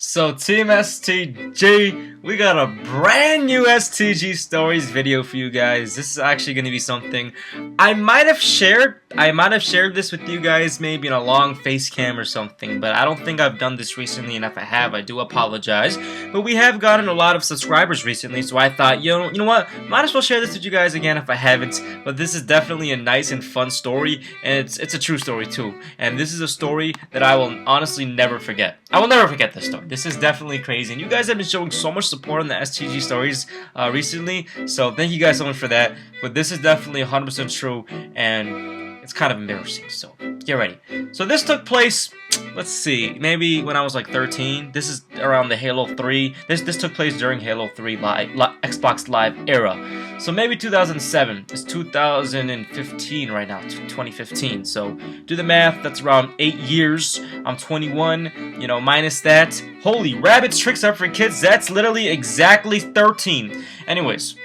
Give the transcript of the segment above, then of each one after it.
So Team STG, we got a brand new STG stories video for you guys. This is actually going to be something I might have shared this with you guys maybe in a long face cam or something, but I don't think I've done this recently, and if I have, I do apologize. But we have gotten a lot of subscribers recently, so I thought, you know what, might as well share this with you guys again if I haven't. But this is definitely a nice and fun story, and it's a true story too. And this is a story that I will honestly never forget. I will never forget this story. This is definitely crazy, and you guys have been showing so much support on the STG stories recently, so thank you guys so much for that. But this is definitely 100% true, and it's kind of embarrassing, so get ready. So this took place, let's see, maybe when I was like 13. This is around the Halo 3. This took place during Halo 3 Xbox Live era. So maybe 2007. It's 2015 right now, 2015. So do the math, that's around 8 years. I'm 21, you know, minus that. Holy rabbits, tricks are for kids. That's literally exactly 13. Anyways,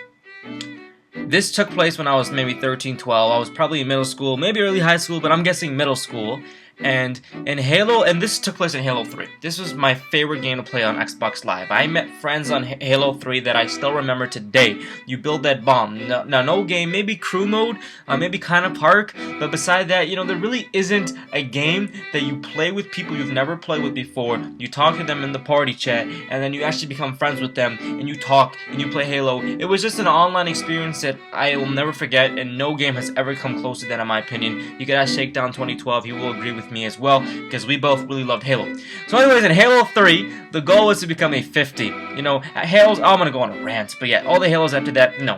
this took place when I was maybe 13, 12. I was probably in middle school, maybe early high school, but I'm guessing middle school. And in Halo, and this took place in Halo 3. This was my favorite game to play on Xbox Live. I met friends on Halo 3 that I still remember today. You build that bomb. No game, maybe crew mode, maybe kind of park, but beside that, you know, there really isn't a game that you play with people you've never played with before. You talk to them in the party chat, and then you actually become friends with them, and you talk, and you play Halo. It was just an online experience that I will never forget, and no game has ever come close to that in my opinion. You can ask Shakedown 2012, he will agree with me as well, because we both really loved Halo. So anyways, in Halo 3, the goal was to become a 50. You know, Halo's, I'm gonna go on a rant, but yeah, all the Halos after that, no.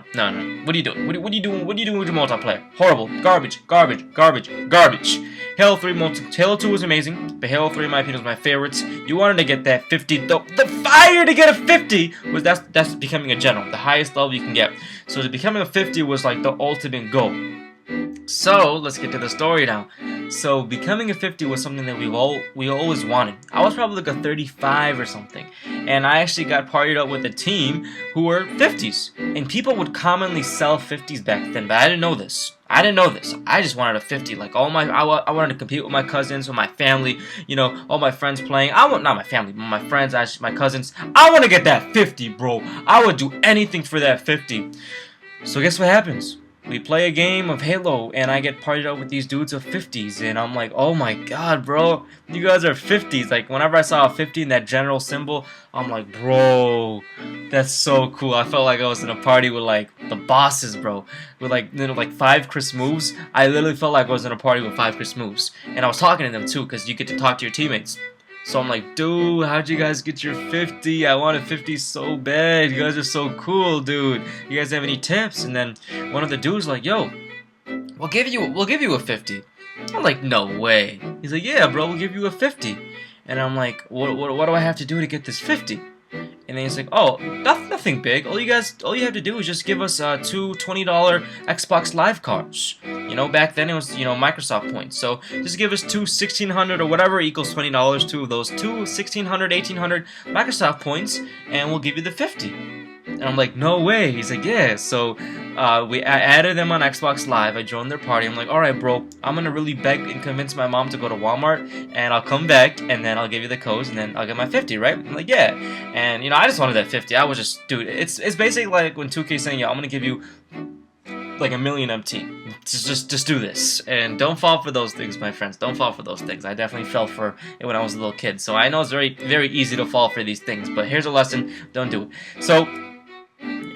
What are you doing? What are you doing with your multiplayer? Horrible. Garbage. Halo 2 was amazing, but Halo 3 in my opinion was my favorites. You wanted to get that 50, the fire to get a 50 was that's becoming a general, the highest level you can get. So becoming a 50 was like the ultimate goal. So let's get to the story now. So becoming a 50 was something that we always wanted. I was probably like a 35 or something, and I actually got partied up with a team who were 50s, and people would commonly sell 50s back then, but I didn't know this. I just wanted a 50. Like I wanted to compete with my cousins, with my family. You know, all my friends playing. Not my family, but my friends, actually, my cousins. I want to get that 50, bro. I would do anything for that 50. So guess what happens? We play a game of Halo, and I get partied up with these dudes of 50s, and I'm like, oh my god, bro, you guys are 50s. Like, whenever I saw a 50 in that general symbol, I'm like, bro, that's so cool. I felt like I was in a party with, like, the bosses, bro, with, like, you know, like 5 Chris moves. I literally felt like I was in a party with 5 Chris moves, and I was talking to them, too, because you get to talk to your teammates. So I'm like, dude, how'd you guys get your 50? I want a 50 so bad. You guys are so cool, dude. You guys have any tips? And then one of the dudes like, yo, we'll give you a 50. I'm like, no way. He's like, yeah, bro, we'll give you a 50. And I'm like, what do I have to do to get this 50? And then he's like, oh, nothing big. All you have to do is just give us two $20 Xbox Live cards. You know, back then it was, you know, Microsoft points. So just give us two 1,600 or whatever equals $20. Two of those, two 1,600, 1,800 Microsoft points, and we'll give you the 50. And I'm like, no way. He's like, yeah. So I added them on Xbox Live. I joined their party. I'm like, all right, bro, I'm going to really beg and convince my mom to go to Walmart, and I'll come back, and then I'll give you the codes, and then I'll get my 50, right? I'm like, yeah. And, you know, I just wanted that 50. I was just, dude, it's basically like when 2K's saying, yo, I'm going to give you like a million MT. Just do this. And don't fall for those things, my friends. Don't fall for those things. I definitely fell for it when I was a little kid. So I know it's very, very easy to fall for these things, but here's a lesson. Don't do it. So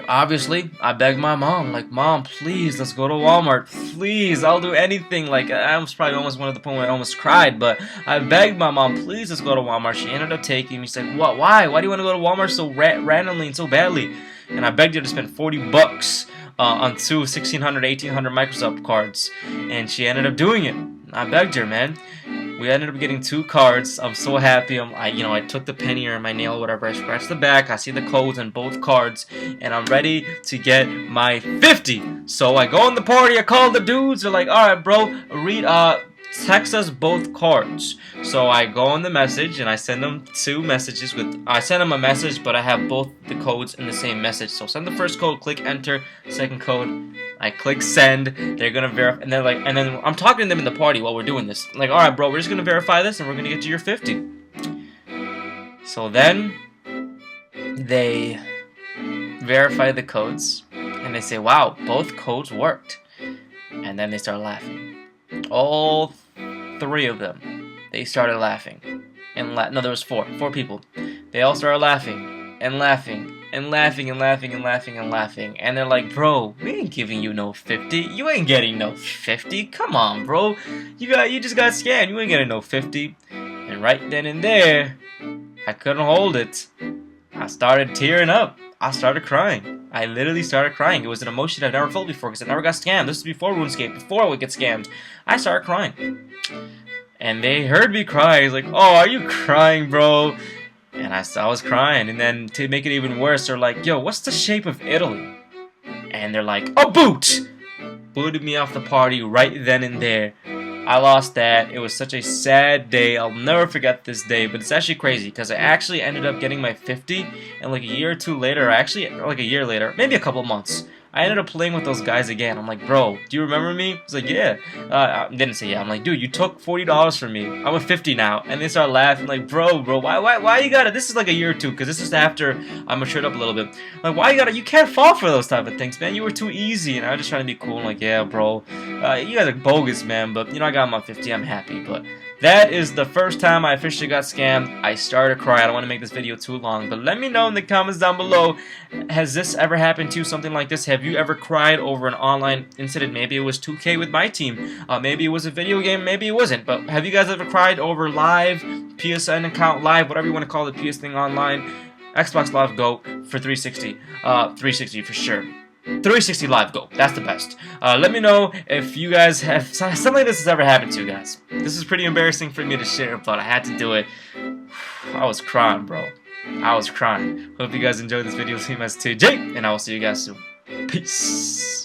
obviously, I begged my mom, like, Mom, please, let's go to Walmart. Please, I'll do anything. Like, I was probably almost one of the point where I almost cried, but I begged my mom, please, let's go to Walmart. She ended up taking me. She's like, what? Why? Why do you want to go to Walmart so randomly and so badly? And I begged her to spend 40 bucks on two 1,600, 1,800 Microsoft cards, and she ended up doing it. I begged her, man. We ended up getting 2 cards. I'm so happy. I took the penny or my nail, whatever. I scratched the back. I see the codes on both cards, and I'm ready to get my 50. So I go in the party. I call the dudes. They're like, all right, bro, text us both cards. So I go in the message and I send them 2 messages I send them a message, but I have both the codes in the same message. So send the first code, click enter, second code, I click send. They're gonna verify, and they're like, and then I'm talking to them in the party while we're doing this. I'm like, all right, bro, we're just gonna verify this, and we're gonna get to your 50. So then they verify the codes, and they say, wow, both codes worked. And then they start laughing. All three of them, they started laughing. And no, there was four people. They all started laughing and laughing and laughing and laughing and laughing and laughing. And they're like, bro, we ain't giving you no 50. You ain't getting no 50. Come on, bro. You just got scammed. You ain't getting no 50. And right then and there, I couldn't hold it. I started tearing up. I started crying. I literally started crying. It was an emotion I've never felt before because I never got scammed. This was before RuneScape, before I would get scammed. I started crying. And they heard me cry. He's like, oh, are you crying, bro? And I was crying. And then to make it even worse, they're like, yo, what's the shape of Italy? And they're like, a boot! Booted me off the party right then and there. I lost that. It was such a sad day. I'll never forget this day, but it's actually crazy because I actually ended up getting my 50, and like a year or two later, like a year later, maybe a couple months, I ended up playing with those guys again. I'm like, bro, do you remember me? He's like, yeah. I didn't say yeah. I'm like, dude, you took $40 from me. I'm at 50 now. And they start laughing like, bro, why you gotta, this is like a year or two, because this is after I matured up a little bit. Like, why you can't fall for those type of things, man. You were too easy. And I was just trying to be cool. I'm like, yeah, bro. You guys are bogus, man. But, you know, I got my 50. I'm happy. But that is the first time I officially got scammed. I started crying. I don't want to make this video too long, but let me know in the comments down below. Has this ever happened to you? Something like this? Have you ever cried over an online incident? Maybe it was 2K with my team. Maybe it was a video game. Maybe it wasn't. But have you guys ever cried over live, PSN account live, whatever you want to call the PS thing online? Xbox Live Go for 360. 360 for sure. 360 Live Go. That's the best. Let me know if you guys have something like this has ever happened to you guys. This is pretty embarrassing for me to share, but I had to do it. I was crying, bro. I was crying. Hope you guys enjoyed this video. Team STG, and I will see you guys soon. Peace.